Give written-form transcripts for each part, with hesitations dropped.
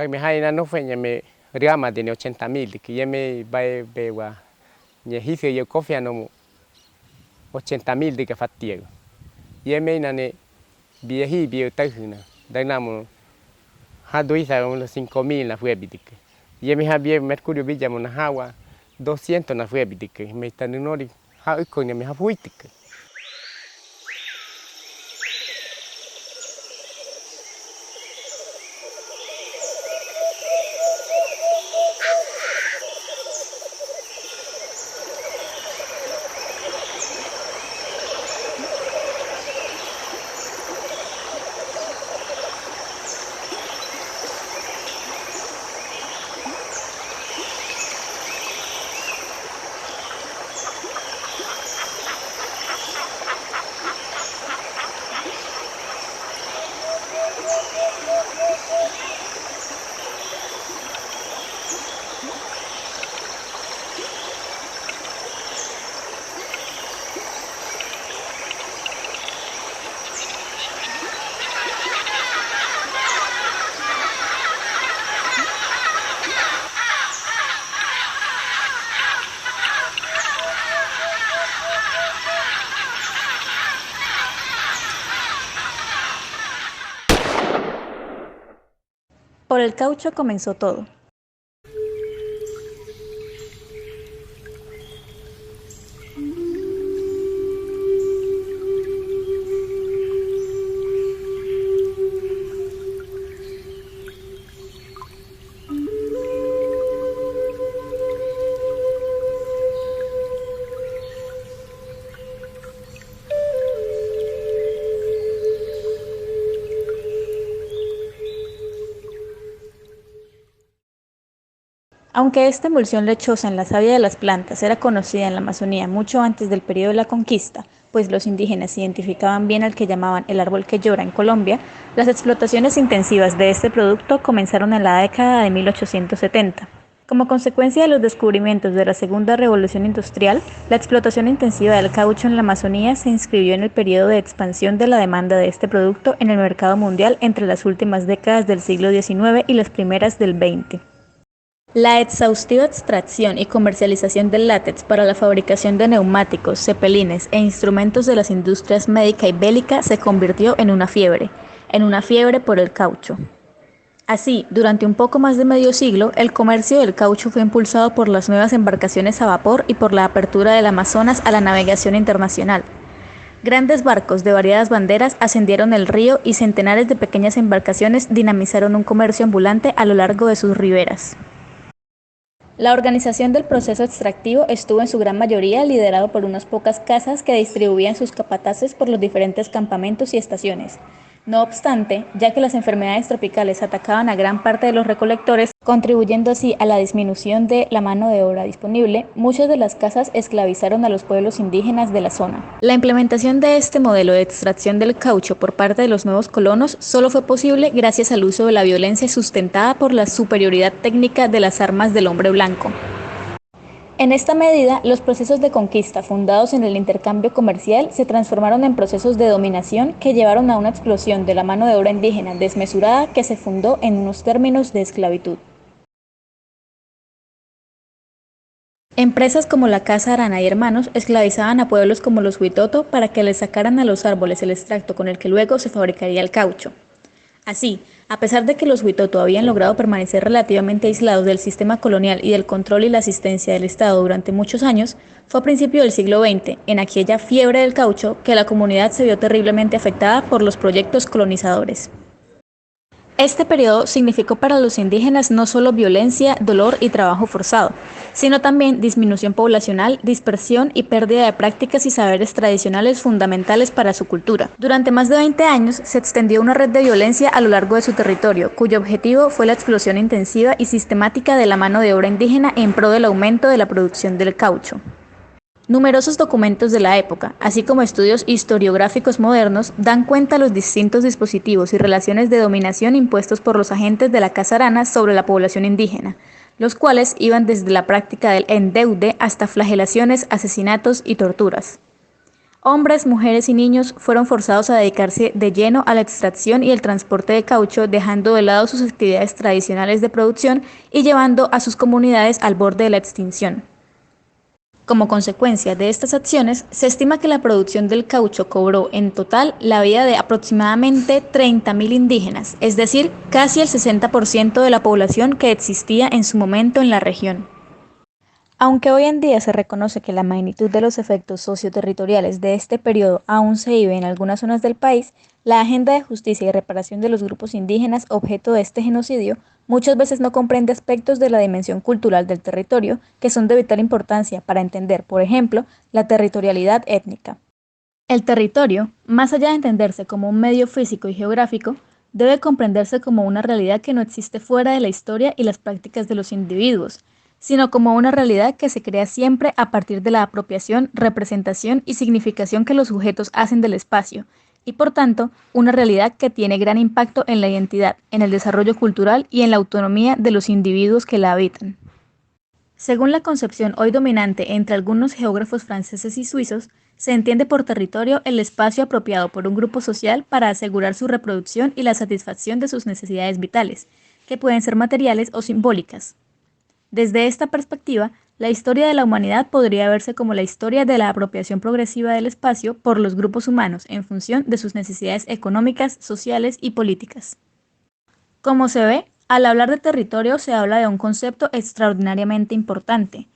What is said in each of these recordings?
me hay no fue me riama de 80.000 que ya me va bewa ni hice yo cofia no 80.000 de que fatiego ya me nane vieji bio tajuna dainamo haduisa unos 5.000 na fue bitique ya me había mercurio villa mona hawa 200 na fue bitique me está no ri ha con me ha fuitique. Por el caucho comenzó todo. Aunque esta emulsión lechosa en la savia de las plantas era conocida en la Amazonía mucho antes del periodo de la conquista, pues los indígenas identificaban bien al que llamaban el árbol que llora en Colombia, las explotaciones intensivas de este producto comenzaron en la década de 1870. Como consecuencia de los descubrimientos de la segunda revolución industrial, la explotación intensiva del caucho en la Amazonía se inscribió en el periodo de expansión de la demanda de este producto en el mercado mundial entre las últimas décadas del siglo XIX y las primeras del XX. La exhaustiva extracción y comercialización del látex para la fabricación de neumáticos, cepelines e instrumentos de las industrias médica y bélica se convirtió en una fiebre por el caucho. Así, durante un poco más de medio siglo, el comercio del caucho fue impulsado por las nuevas embarcaciones a vapor y por la apertura del Amazonas a la navegación internacional. Grandes barcos de variadas banderas ascendieron el río y centenares de pequeñas embarcaciones dinamizaron un comercio ambulante a lo largo de sus riberas. La organización del proceso extractivo estuvo en su gran mayoría liderado por unas pocas casas que distribuían sus capataces por los diferentes campamentos y estaciones. No obstante, ya que las enfermedades tropicales atacaban a gran parte de los recolectores, contribuyendo así a la disminución de la mano de obra disponible, muchas de las casas esclavizaron a los pueblos indígenas de la zona. La implementación de este modelo de extracción del caucho por parte de los nuevos colonos solo fue posible gracias al uso de la violencia sustentada por la superioridad técnica de las armas del hombre blanco. En esta medida, los procesos de conquista fundados en el intercambio comercial se transformaron en procesos de dominación que llevaron a una explosión de la mano de obra indígena desmesurada que se fundó en unos términos de esclavitud. Empresas como la Casa Arana y Hermanos esclavizaban a pueblos como los Huitoto para que les sacaran a los árboles el extracto con el que luego se fabricaría el caucho. Así, a pesar de que los Huitoto habían logrado permanecer relativamente aislados del sistema colonial y del control y la asistencia del Estado durante muchos años, fue a principios del siglo XX, en aquella fiebre del caucho, que la comunidad se vio terriblemente afectada por los proyectos colonizadores. Este periodo significó para los indígenas no solo violencia, dolor y trabajo forzado, sino también disminución poblacional, dispersión y pérdida de prácticas y saberes tradicionales fundamentales para su cultura. Durante más de 20 años se extendió una red de violencia a lo largo de su territorio, cuyo objetivo fue la explotación intensiva y sistemática de la mano de obra indígena en pro del aumento de la producción del caucho. Numerosos documentos de la época, así como estudios historiográficos modernos, dan cuenta de los distintos dispositivos y relaciones de dominación impuestos por los agentes de la Casa Arana sobre la población indígena, los cuales iban desde la práctica del endeude hasta flagelaciones, asesinatos y torturas. Hombres, mujeres y niños fueron forzados a dedicarse de lleno a la extracción y el transporte de caucho, dejando de lado sus actividades tradicionales de producción y llevando a sus comunidades al borde de la extinción. Como consecuencia de estas acciones, se estima que la producción del caucho cobró en total la vida de aproximadamente 30.000 indígenas, es decir, casi el 60% de la población que existía en su momento en la región. Aunque hoy en día se reconoce que la magnitud de los efectos socioterritoriales de este periodo aún se vive en algunas zonas del país, la agenda de justicia y reparación de los grupos indígenas objeto de este genocidio muchas veces no comprende aspectos de la dimensión cultural del territorio que son de vital importancia para entender, por ejemplo, la territorialidad étnica. El territorio, más allá de entenderse como un medio físico y geográfico, debe comprenderse como una realidad que no existe fuera de la historia y las prácticas de los individuos, sino como una realidad que se crea siempre a partir de la apropiación, representación y significación que los sujetos hacen del espacio, y por tanto, una realidad que tiene gran impacto en la identidad, en el desarrollo cultural y en la autonomía de los individuos que la habitan. Según la concepción hoy dominante entre algunos geógrafos franceses y suizos, se entiende por territorio el espacio apropiado por un grupo social para asegurar su reproducción y la satisfacción de sus necesidades vitales, que pueden ser materiales o simbólicas. Desde esta perspectiva, la historia de la humanidad podría verse como la historia de la apropiación progresiva del espacio por los grupos humanos en función de sus necesidades económicas, sociales y políticas. Como se ve, al hablar de territorio se habla de un concepto extraordinariamente importante,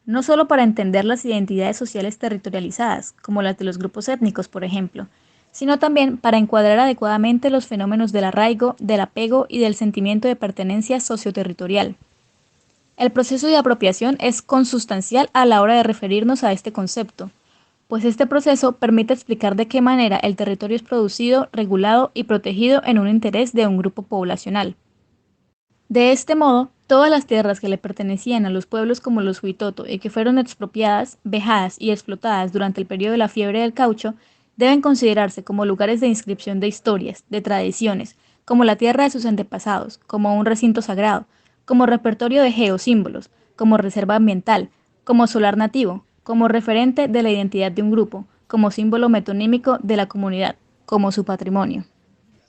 no solo para entender las identidades sociales territorializadas, como las de los grupos étnicos, por ejemplo, sino también para encuadrar adecuadamente los fenómenos del arraigo, del apego y del sentimiento de pertenencia socioterritorial. El proceso de apropiación es consustancial a la hora de referirnos a este concepto, pues este proceso permite explicar de qué manera el territorio es producido, regulado y protegido en un interés de un grupo poblacional. De este modo, todas las tierras que le pertenecían a los pueblos como los Huitoto y que fueron expropiadas, vejadas y explotadas durante el periodo de la fiebre del caucho, deben considerarse como lugares de inscripción de historias, de tradiciones, como la tierra de sus antepasados, como un recinto sagrado, como repertorio de geosímbolos, como reserva ambiental, como solar nativo, como referente de la identidad de un grupo, como símbolo metonímico de la comunidad, como su patrimonio.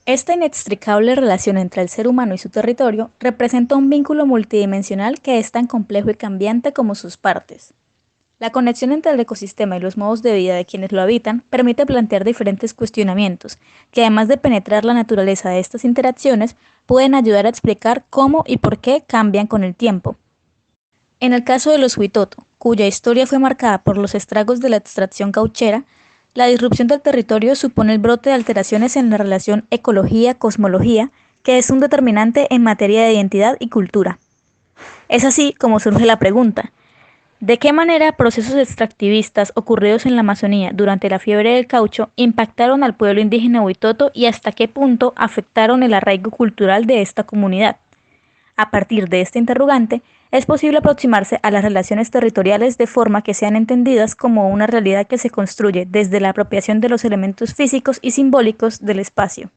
Esta inextricable relación entre el ser humano y su territorio representa un vínculo multidimensional que es tan complejo y cambiante como sus partes. La conexión entre el ecosistema y los modos de vida de quienes lo habitan permite plantear diferentes cuestionamientos, que además de penetrar la naturaleza de estas interacciones, pueden ayudar a explicar cómo y por qué cambian con el tiempo. En el caso de los Huitoto, cuya historia fue marcada por los estragos de la extracción cauchera, la disrupción del territorio supone el brote de alteraciones en la relación ecología-cosmología, que es un determinante en materia de identidad y cultura. Es así como surge la pregunta: ¿de qué manera procesos extractivistas ocurridos en la Amazonía durante la fiebre del caucho impactaron al pueblo indígena Huitoto y hasta qué punto afectaron el arraigo cultural de esta comunidad? A partir de este interrogante, es posible aproximarse a las relaciones territoriales de forma que sean entendidas como una realidad que se construye desde la apropiación de los elementos físicos y simbólicos del espacio.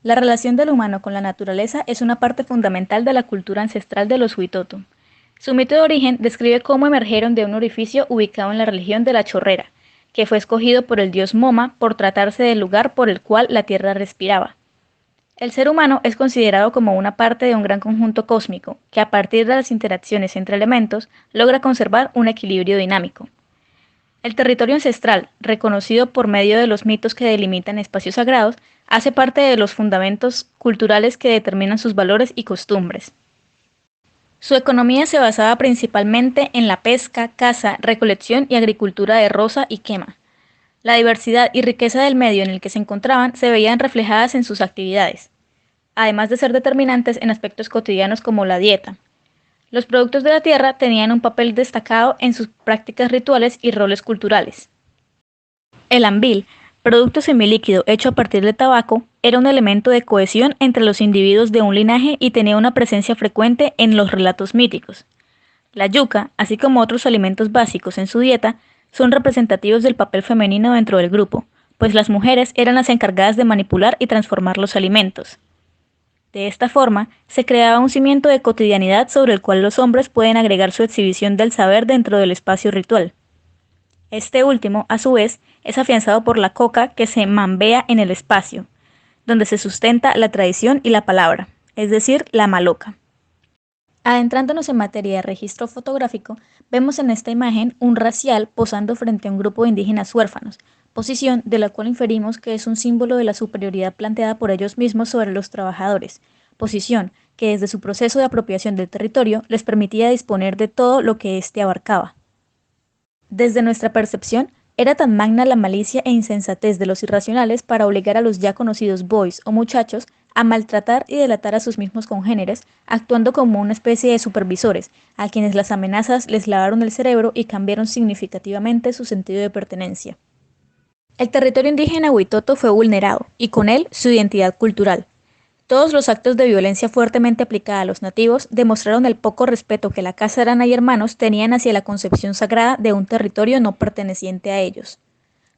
La relación del humano con la naturaleza es una parte fundamental de la cultura ancestral de los Huitoto. Su mito de origen describe cómo emergieron de un orificio ubicado en la región de la Chorrera, que fue escogido por el dios Moma por tratarse del lugar por el cual la tierra respiraba. El ser humano es considerado como una parte de un gran conjunto cósmico, que a partir de las interacciones entre elementos logra conservar un equilibrio dinámico. El territorio ancestral, reconocido por medio de los mitos que delimitan espacios sagrados, hace parte de los fundamentos culturales que determinan sus valores y costumbres. Su economía se basaba principalmente en la pesca, caza, recolección y agricultura de roza y quema. La diversidad y riqueza del medio en el que se encontraban se veían reflejadas en sus actividades, además de ser determinantes en aspectos cotidianos como la dieta. Los productos de la tierra tenían un papel destacado en sus prácticas rituales y roles culturales. El ambil, producto semilíquido hecho a partir de tabaco, era un elemento de cohesión entre los individuos de un linaje y tenía una presencia frecuente en los relatos míticos. La yuca, así como otros alimentos básicos en su dieta, son representativos del papel femenino dentro del grupo, pues las mujeres eran las encargadas de manipular y transformar los alimentos. De esta forma, se creaba un cimiento de cotidianidad sobre el cual los hombres pueden agregar su exhibición del saber dentro del espacio ritual. Este último, a su vez, es afianzado por la coca que se mambea en el espacio, donde se sustenta la tradición y la palabra, es decir, la maloca. Adentrándonos en materia de registro fotográfico, vemos en esta imagen un racial posando frente a un grupo de indígenas huérfanos, posición de la cual inferimos que es un símbolo de la superioridad planteada por ellos mismos sobre los trabajadores, posición que desde su proceso de apropiación del territorio les permitía disponer de todo lo que éste abarcaba. Desde nuestra percepción, era tan magna la malicia e insensatez de los irracionales para obligar a los ya conocidos boys o muchachos a maltratar y delatar a sus mismos congéneres, actuando como una especie de supervisores, a quienes las amenazas les lavaron el cerebro y cambiaron significativamente su sentido de pertenencia. El territorio indígena Huitoto fue vulnerado, y con él su identidad cultural. Todos los actos de violencia fuertemente aplicada a los nativos demostraron el poco respeto que la Casa Arana y hermanos tenían hacia la concepción sagrada de un territorio no perteneciente a ellos.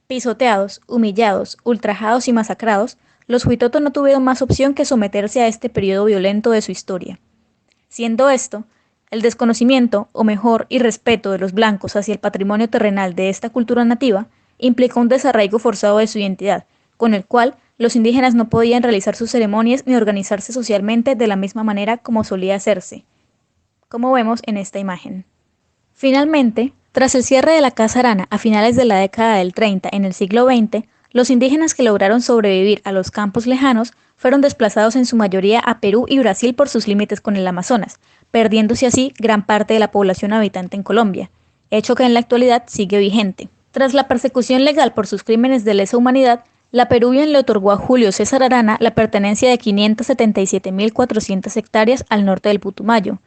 Pisoteados, humillados, ultrajados y masacrados, los Huitoto no tuvieron más opción que someterse a este periodo violento de su historia. Siendo esto, el desconocimiento, o mejor, irrespeto de los blancos hacia el patrimonio terrenal de esta cultura nativa, implicó un desarraigo forzado de su identidad, con el cual los indígenas no podían realizar sus ceremonias ni organizarse socialmente de la misma manera como solía hacerse, como vemos en esta imagen. Finalmente, tras el cierre de la Casa Arana a finales de la década del 30 en el siglo XX, los indígenas que lograron sobrevivir a los campos lejanos fueron desplazados en su mayoría a Perú y Brasil por sus límites con el Amazonas, perdiéndose así gran parte de la población habitante en Colombia, hecho que en la actualidad sigue vigente. Tras la persecución legal por sus crímenes de lesa humanidad, la Peruvian le otorgó a Julio César Arana la pertenencia de 577.400 hectáreas al norte del Putumayo,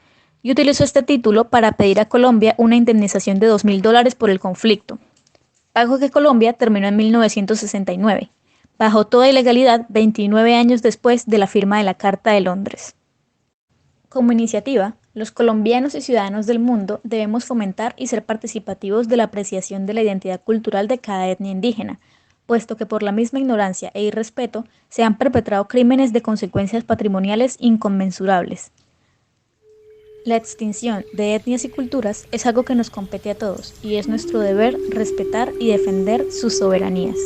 y utilizó este título para pedir a Colombia una indemnización de $2.000 por el conflicto, pago que Colombia terminó en 1969, bajo toda ilegalidad 29 años después de la firma de la Carta de Londres. Como iniciativa, los colombianos y ciudadanos del mundo debemos fomentar y ser participativos de la apreciación de la identidad cultural de cada etnia indígena, puesto que por la misma ignorancia e irrespeto se han perpetrado crímenes de consecuencias patrimoniales inconmensurables. La extinción de etnias y culturas es algo que nos compete a todos, y es nuestro deber respetar y defender sus soberanías.